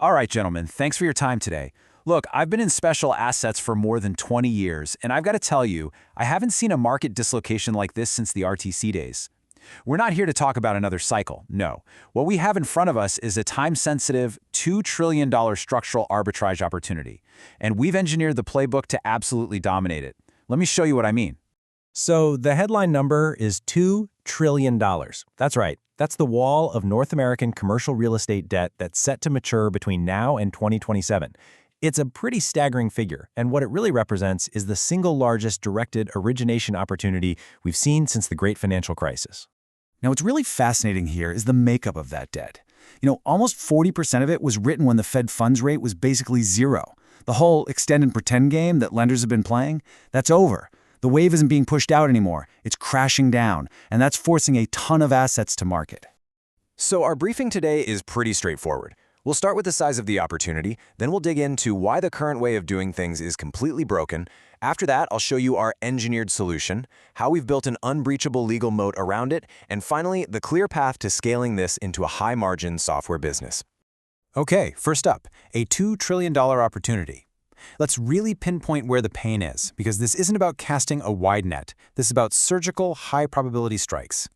All right, gentlemen, thanks for your time today. Look, I've been in special assets for more than 20 years, and I've got to tell you, I haven't seen a market dislocation like this since the RTC days. We're not here to talk about another cycle, no. What we have in front of us is a time-sensitive, $2 trillion structural arbitrage opportunity, and we've engineered the playbook to absolutely dominate it. Let me show you what I mean. So the headline number is $2 trillion. That's right. That's the wall of North American commercial real estate debt that's set to mature between now and 2027. It's a pretty staggering figure, and what it really represents is the single largest directed origination opportunity we've seen since the Great Financial Crisis. Now, what's really fascinating here is the makeup of that debt. Almost 40% of it was written when the Fed funds rate was basically zero. The whole extend and pretend game that lenders have been playing, that's over. The wave isn't being pushed out anymore, it's crashing down, and that's forcing a ton of assets to market. So our briefing today is pretty straightforward. We'll start with the size of the opportunity, then we'll dig into why the current way of doing things is completely broken. After that, I'll show you our engineered solution, how we've built an unbreachable legal moat around it, and finally, the clear path to scaling this into a high-margin software business. Okay, first up, a $2 trillion opportunity. Let's really pinpoint where the pain is, because this isn't about casting a wide net. This is about surgical, high-probability strikes.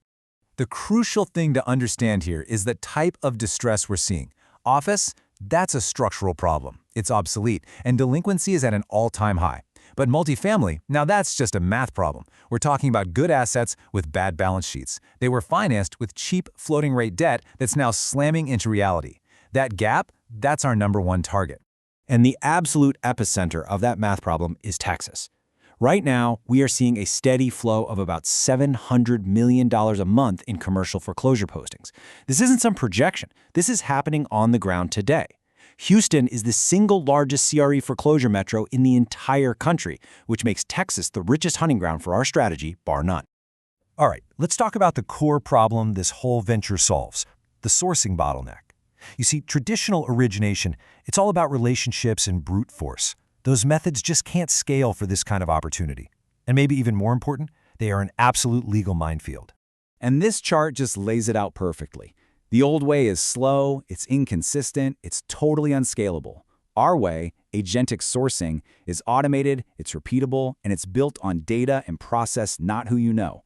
The crucial thing to understand here is the type of distress we're seeing. Office, that's a structural problem. It's obsolete, and delinquency is at an all-time high. But multifamily, now that's just a math problem. We're talking about good assets with bad balance sheets. They were financed with cheap floating rate debt that's now slamming into reality. That gap, that's our number one target. And the absolute epicenter of that math problem is Texas. Right now, we are seeing a steady flow of about $700 million a month in commercial foreclosure postings. This isn't some projection. This is happening on the ground today. Houston is the single largest CRE foreclosure metro in the entire country, which makes Texas the richest hunting ground for our strategy, bar none. All right, let's talk about the core problem this whole venture solves, the sourcing bottleneck. You see, traditional origination, it's all about relationships and brute force. Those methods just can't scale for this kind of opportunity. And maybe even more important, they are an absolute legal minefield. And this chart just lays it out perfectly. The old way is slow, it's inconsistent, it's totally unscalable. Our way, agentic sourcing, is automated, it's repeatable, and it's built on data and process, not who you know.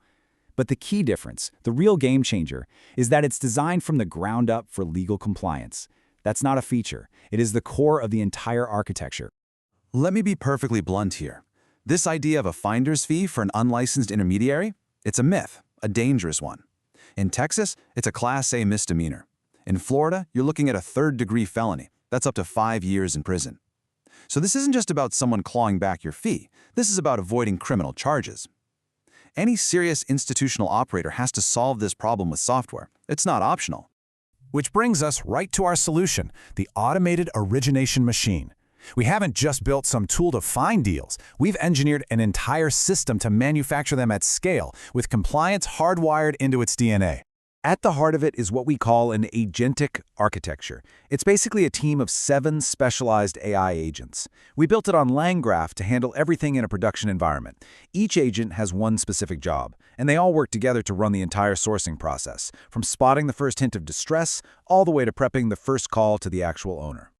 But the key difference, the real game changer, is that it's designed from the ground up for legal compliance. That's not a feature. It is the core of the entire architecture. Let me be perfectly blunt here. This idea of a finder's fee for an unlicensed intermediary, it's a myth, a dangerous one. In Texas, it's a Class A misdemeanor. In Florida, you're looking at a third-degree felony. That's up to 5 years in prison. So this isn't just about someone clawing back your fee. This is about avoiding criminal charges. Any serious institutional operator has to solve this problem with software. It's not optional. Which brings us right to our solution, the automated origination machine. We haven't just built some tool to find deals. We've engineered an entire system to manufacture them at scale, with compliance hardwired into its DNA. At the heart of it is what we call an agentic architecture. It's basically a team of 7 specialized AI agents. We built it on LangGraph to handle everything in a production environment. Each agent has one specific job, and they all work together to run the entire sourcing process, from spotting the first hint of distress all the way to prepping the first call to the actual owner.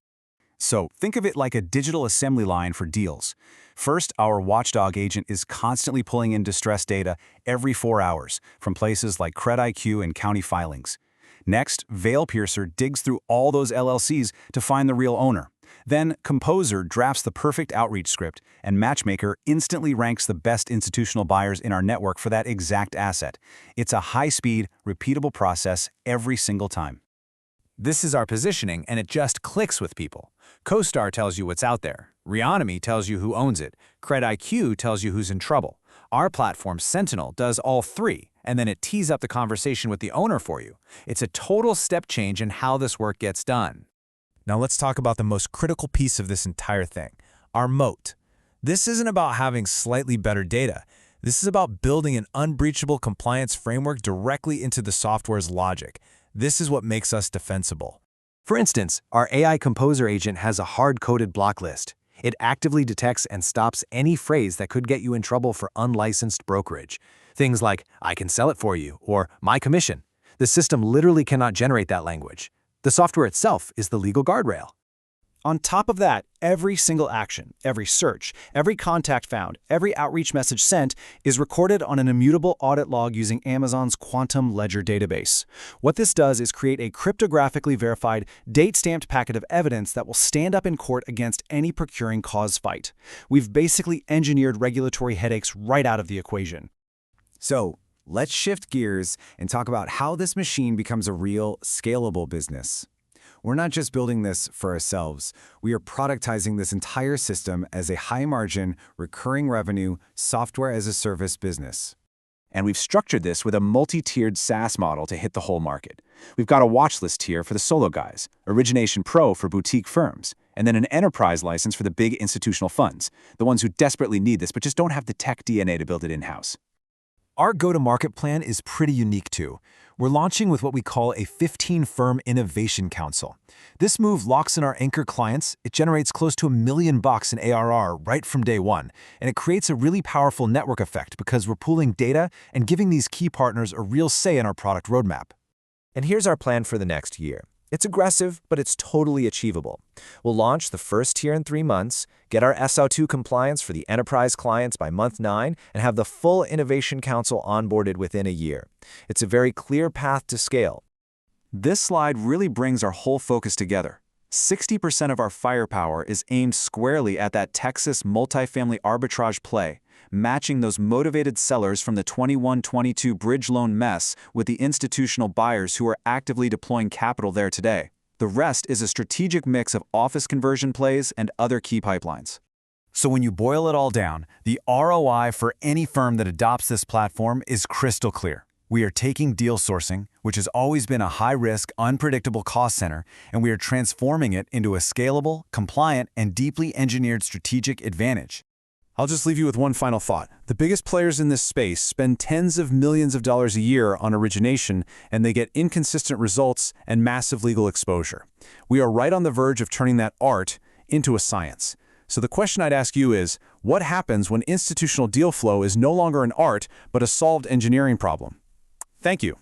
So think of it like a digital assembly line for deals. First, our watchdog agent is constantly pulling in distress data every 4 hours from places like CredIQ and county filings. Next, VeilPiercer digs through all those LLCs to find the real owner. Then, Composer drafts the perfect outreach script, and Matchmaker instantly ranks the best institutional buyers in our network for that exact asset. It's a high-speed, repeatable process every single time. This is our positioning, and it just clicks with people. CoStar tells you what's out there. Reonomy tells you who owns it. CredIQ tells you who's in trouble. Our platform, Sentinel, does all 3, and then it tees up the conversation with the owner for you. It's a total step change in how this work gets done. Now let's talk about the most critical piece of this entire thing, our moat. This isn't about having slightly better data. This is about building an unbreachable compliance framework directly into the software's logic. This is what makes us defensible. For instance, our AI Composer agent has a hard-coded block list. It actively detects and stops any phrase that could get you in trouble for unlicensed brokerage. Things like, "I can sell it for you," or "my commission." The system literally cannot generate that language. The software itself is the legal guardrail. On top of that, every single action, every search, every contact found, every outreach message sent is recorded on an immutable audit log using Amazon's Quantum Ledger database. What this does is create a cryptographically verified, date-stamped packet of evidence that will stand up in court against any procuring cause fight. We've basically engineered regulatory headaches right out of the equation. So, let's shift gears and talk about how this machine becomes a real, scalable business. We're not just building this for ourselves. We are productizing this entire system as a high-margin, recurring revenue, software-as-a-service business. And we've structured this with a multi-tiered SaaS model to hit the whole market. We've got a watchlist tier for the solo guys, Origination Pro for boutique firms, and then an enterprise license for the big institutional funds, the ones who desperately need this but just don't have the tech DNA to build it in-house. Our go-to-market plan is pretty unique too. We're launching with what we call a 15-firm innovation council. This move locks in our anchor clients, it generates close to $1 million in ARR right from day one, and it creates a really powerful network effect because we're pooling data and giving these key partners a real say in our product roadmap. And here's our plan for the next year. It's aggressive, but it's totally achievable. We'll launch the first tier in 3 months, get our SL2 compliance for the enterprise clients by month 9, and have the full Innovation Council onboarded within a year. It's a very clear path to scale. This slide really brings our whole focus together. 60% of our firepower is aimed squarely at that Texas multifamily arbitrage play, matching those motivated sellers from the 21-22 bridge loan mess with the institutional buyers who are actively deploying capital there today. The rest is a strategic mix of office conversion plays and other key pipelines. So when you boil it all down, the ROI for any firm that adopts this platform is crystal clear. We are taking deal sourcing, which has always been a high-risk, unpredictable cost center, and we are transforming it into a scalable, compliant, and deeply engineered strategic advantage. I'll just leave you with one final thought. The biggest players in this space spend tens of millions of dollars a year on origination, and they get inconsistent results and massive legal exposure. We are right on the verge of turning that art into a science. So the question I'd ask you is, what happens when institutional deal flow is no longer an art, but a solved engineering problem? Thank you.